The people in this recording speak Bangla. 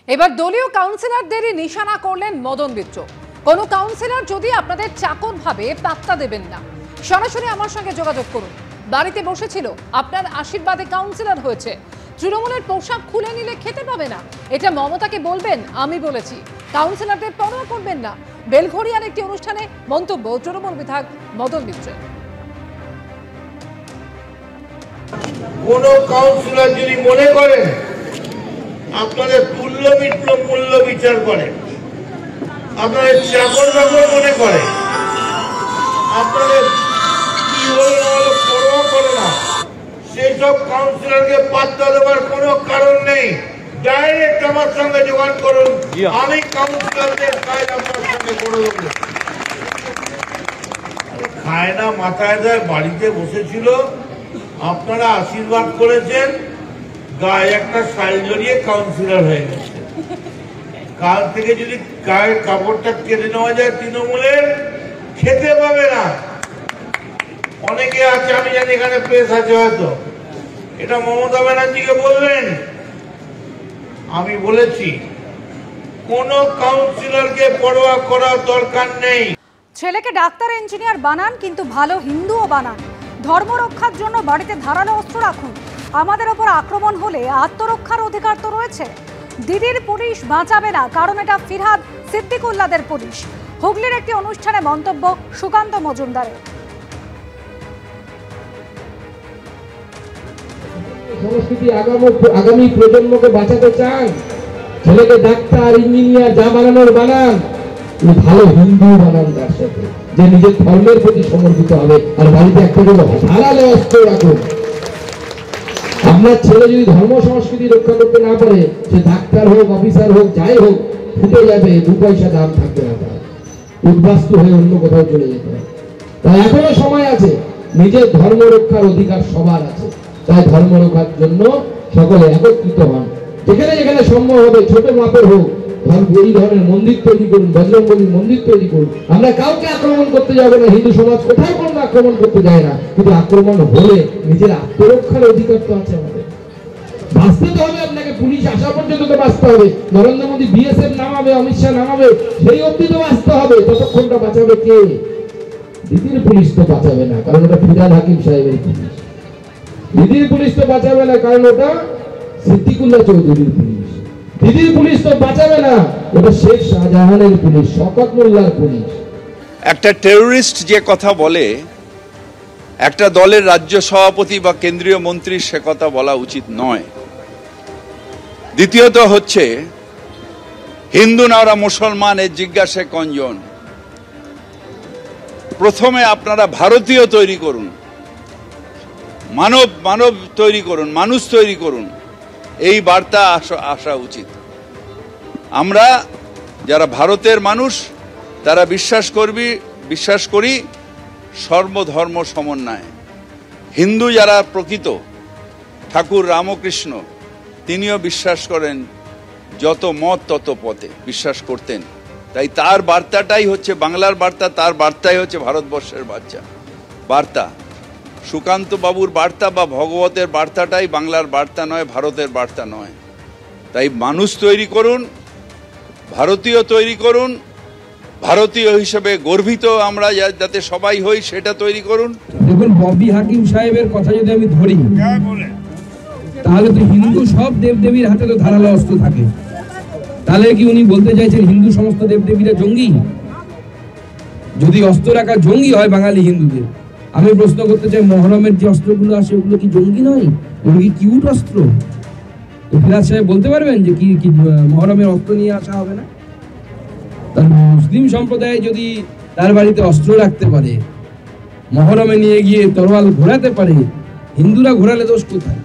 এবার দলীয় কাউন্সিলরদেরই নিশানা করলেন মদন মিত্র। কোনো কাউন্সিলর যদি আপনাদের চাকর ভাবে পাত্তা দেবেন না, সরাসরি আমার সঙ্গে যোগাযোগ করুন। বাড়িতে বসেছিল, আপনার আশীর্বাদে কাউন্সিলর হয়েছে। তৃণমূলের পোশাক খুলে নিলে খেতে পাবে না, এটা মমতাকে বলবেন আমি বলেছি। কাউন্সিলরদের পরোয়া করবেন না, বেলঘড়িয়ার একটি অনুষ্ঠানে মন্তব্য তৃণমূল বিধায়ক মদন মিত্রের। কোন কাউন্সিলর যদি মনে করেন আপনাদের তুল্য মিত্র মূল্য বিচার করে, আপনাদের চাকর বাকর মনে করে, আপনাদের কি হলো না হলো পরোয়া করে না, সেই সব কাউন্সিলরকে পাত্তা দেওয়ার কোনো কারণ নেই। ডাইরেক্ট আমার সঙ্গে যোগাযোগ করুন, আমি কাউন্সিলরদের কাজ আপনার সঙ্গে করে দেবো। খায় না মাথায় দেয়, বাড়িতে বসেছিল, আপনারা আশীর্বাদ করেছেন, গায়ে একটা শাল জড়িয়ে কাউন্সিলর হয়ে গেছে। কাল থেকে যদি গায়ের কাপড়টা কেটে নেওয়া যায়, তৃণমূলের খেতে পাবে না। অনেকে আছে, আমি জানি এখানে প্রেস আছে, হয়তো এটা মমতা ব্যানার্জিকে বলবেন। আমি বলেছি কোন কাউন্সিলরকে পরোয়া করার দরকার নেই। ছেলেকে ডাক্তার ইঞ্জিনিয়ার বানান, কিন্তু ভালো হিন্দুও বানান। ধর্ম রক্ষার জন্য বাড়িতে ধারালো অস্ত্র রাখুন। আমাদের ওপর আক্রমণ হলে আত্মরক্ষার অধিকার তো রয়েছে। দিদির পুলিশ বাঁচাবে না, কারণ এটা ফিরহাদ সিদ্দিকুল্লাহদের পুলিশ। হুগলির একটি অনুষ্ঠানে মন্তব্য সুকান্ত মজুমদারের। সংস্কৃতি আগামী প্রজন্মকে বাঁচাতে চান, ছেলেকে ডাক্তার ইঞ্জিনিয়ার যা বানানোর বানান, ভালো হিন্দু বানান, তার সাথে যে নিজের ধর্মের প্রতি সমর্পিত হবে। আর বাড়িতে একটা ধারালো অস্ত্র রাখুন। আপনার ছেলে যদি ধর্ম সংস্কৃতি রক্ষা করতে না পারে, সে ডাক্তার হোক, অফিসার হোক, যাই হোক, ফুটে যাবে, 2 পয়সা দাম থাকবে না, তার উদ্বাস্তু হয়ে অন্য কোথাও চলে যেতে হবে। তাই এখনো সময় আছে, নিজের ধর্ম রক্ষার অধিকার সবার আছে। তাই ধর্ম রক্ষার জন্য সকলে একত্রিত হন। যেখানে যেখানে সম্ভব হবে, ছোট মাপের হোক, এই ধরনের মন্দির তৈরি করুন, বজরংবলীর মন্দির তৈরি করুন। আমরা কাউকে আক্রমণ করতে যাব না, হিন্দু সমাজ কোথাও কোনো আক্রমণ করতে যায় না, কিন্তু আক্রমণ হলে নিজের আত্মরক্ষার অধিকার তো আছে আমাদের। বাঁচতে তো হবে, আপনাকে পুলিশ আসা পর্যন্ত তো বাঁচতে হবে। নরেন্দ্র মোদী বিএসএফ নামাবে, অমিত শাহ নামাবে, সেই অবধি তো বাঁচতে হবে। ততক্ষণটা বাঁচাবে কে? দিদির পুলিশ তো বাঁচাবে না, কারণ ওটা ফিরহাদ হাকিম সাহেবের পুলিশ। দিদির পুলিশ তো বাঁচাবে না, কারণ ওটা সিদ্দিকুল্লাহ চৌধুরীর পুলিশ। দিদির পুলিশ তো বাঁচাবে না, ওটা শেখ শাহজাহানের পুলিশ, শওকত মোল্লার পুলিশ। একটা টেররিস্ট যে কথা বলে, একটা দলের রাজ্য সভাপতি বা কেন্দ্রীয় মন্ত্রী সে কথা বলা উচিত নয়। দ্বিতীয়ত হচ্ছে, হিন্দু না ওরা মুসলমান, এর জিজ্ঞাসা কয়জন? প্রথমে আপনারা ভারতীয় তৈরি করুন, মানব তৈরি করুন, মানুষ তৈরি করুন, এই বার্তা আসা উচিত। আমরা যারা ভারতের মানুষ, তারা বিশ্বাস করি সর্বধর্ম সমন্বয়। হিন্দু যারা প্রকৃত, ঠাকুর রামকৃষ্ণ তিনিও বিশ্বাস করেন যত মত তত পথে, বিশ্বাস করতেন। তাই তার বার্তাটাই হচ্ছে বাংলার বার্তা, তার বার্তাই হচ্ছে ভারতবর্ষের বার্তা। সুকান্ত বাবুর বার্তা বা ভগবতের বার্তাটাই বাংলার বার্তা নয়, ভারতের বার্তা নয়। তাই মানুষ তৈরি করুন, ভারতীয় তৈরি করুন, ভারতীয় হিসেবে গর্বিত আমরা যাতে সবাই হই সেটা তৈরি করুন। দেখুন, ববি হাকিম সাহেবের কথা যদি আমি ধরি, তাহলে তো হিন্দু সব দেবদেবীর হাতে তো ধারালো অস্ত্র থাকে। তাহলে কি উনি বলতে চাইছেন হিন্দু সমস্ত দেবদেবীরা জঙ্গি? যদি অস্ত্র রাখা জঙ্গি হয় বাঙালি হিন্দুদের, আমি প্রশ্ন করতে চাই, মহরমের যে অস্ত্রগুলো আসে ওগুলো কি জঙ্গি নয়? ওগুলো কি কিউট অস্ত্র? তো ফিরহাদ সাহেব বলতে পারবেন যে কি মহরমের অস্ত্র নিয়ে আসা হবে না? তার মুসলিম সম্প্রদায় যদি তার বাড়িতে অস্ত্র রাখতে পারে, মহরমে নিয়ে গিয়ে তরোয়াল ঘোরাতে পারে, হিন্দুরা ঘোরালে দোষ কোথায়?